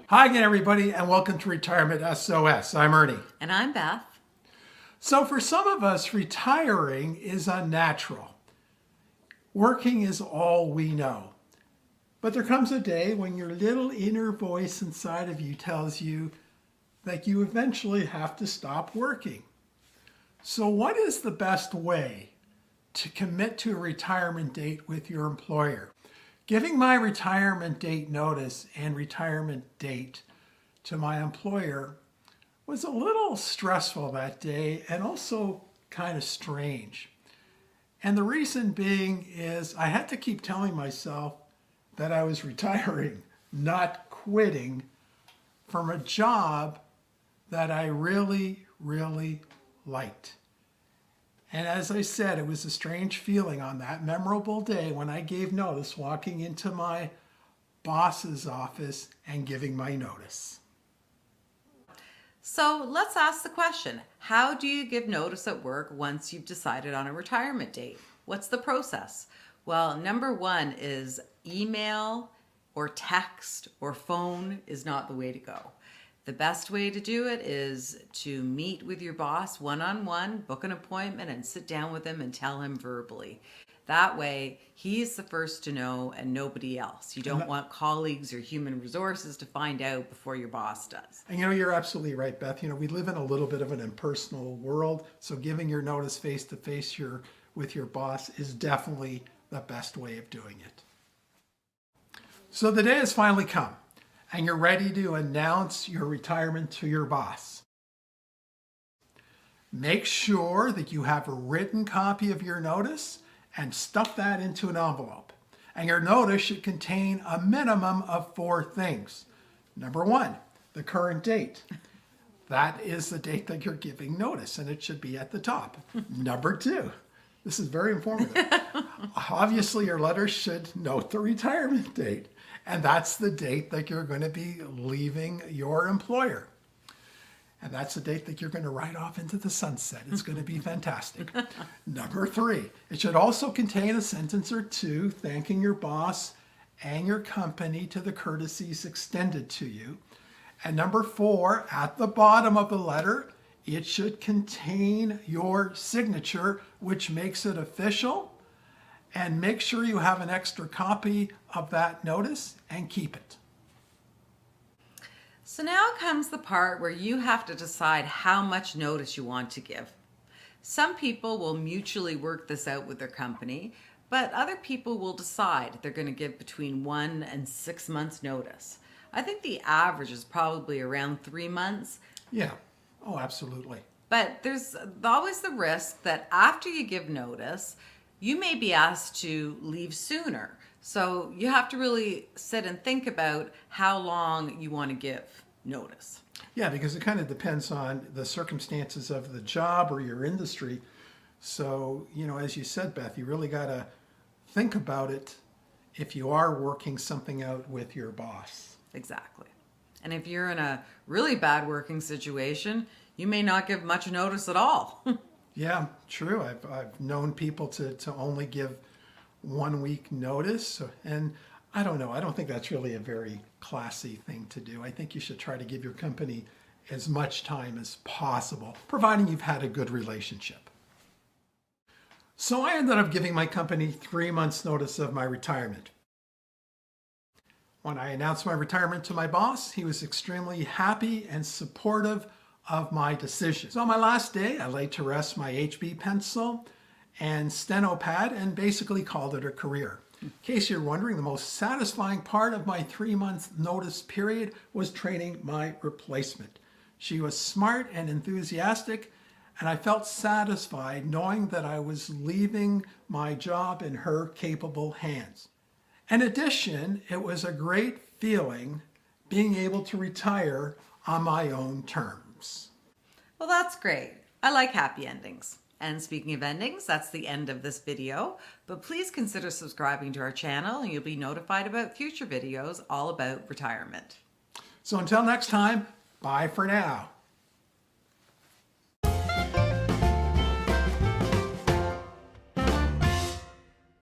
Hi again, everybody, and welcome to Retirement SOS. I'm Ernie. And I'm Beth. So for some of us, retiring is unnatural. Working is all we know. But there comes a day when your little inner voice inside of you tells you that you eventually have to stop working. So what is the best way to commit to a retirement date with your employer? Giving my retirement date notice and retirement date to my employer was a little stressful that day and also kind of strange. And the reason being is I had to keep telling myself that I was retiring, not quitting from a job that I really, really liked. And as I said, it was a strange feeling on that memorable day when I gave notice, walking into my boss's office and giving my notice. So let's ask the question, how do you give notice at work once you've decided on a retirement date? What's the process? Well, number one is email or text or phone is not the way to go. The best way to do it is to meet with your boss one-on-one, book an appointment and sit down with him and tell him verbally. That way, he's the first to know and nobody else. You don't want colleagues or human resources to find out before your boss does. And you're absolutely right, Beth. We live in a little bit of an impersonal world, so giving your notice face-to-face with your boss is definitely the best way of doing it. So the day has finally come, and you're ready to announce your retirement to your boss. Make sure that you have a written copy of your notice and stuff that into an envelope. And your notice should contain a minimum of 4 things. Number 1, the current date. That is the date that you're giving notice, and it should be at the top. Number 2, this is very informative. Obviously, your letter should note the retirement date, and that's the date that you're going to be leaving your employer. And that's the date that you're going to ride off into the sunset. It's going to be fantastic. Number 3, it should also contain a sentence or 2 thanking your boss and your company to the courtesies extended to you. And number 4, at the bottom of the letter, it should contain your signature, which makes it official. And make sure you have an extra copy of that notice and keep it. So now comes the part where you have to decide how much notice you want to give. Some people will mutually work this out with their company, but other people will decide they're going to give between 1 and 6 months notice. I think the average is probably around 3 months. Yeah, oh, absolutely. But there's always the risk that after you give notice, you may be asked to leave sooner. So you have to really sit and think about how long you want to give notice. Yeah, because it kind of depends on the circumstances of the job or your industry. So, as you said, Beth, you really got to think about it if you are working something out with your boss. Exactly. And if you're in a really bad working situation, you may not give much notice at all. Yeah, true. I've known people to only give 1 week notice. And I don't know. I don't think that's really a very classy thing to do. I think you should try to give your company as much time as possible, providing you've had a good relationship. So I ended up giving my company 3 months notice of my retirement. When I announced my retirement to my boss, he was extremely happy and supportive of my decision. So on my last day, I laid to rest my HB pencil and steno pad and basically called it a career. In case you're wondering, the most satisfying part of my 3-month notice period was training my replacement. She was smart and enthusiastic, and I felt satisfied knowing that I was leaving my job in her capable hands. In addition, it was a great feeling being able to retire on my own terms. Well, that's great. I like happy endings. And speaking of endings, that's the end of this video. But please consider subscribing to our channel and you'll be notified about future videos all about retirement. So until next time, bye for now.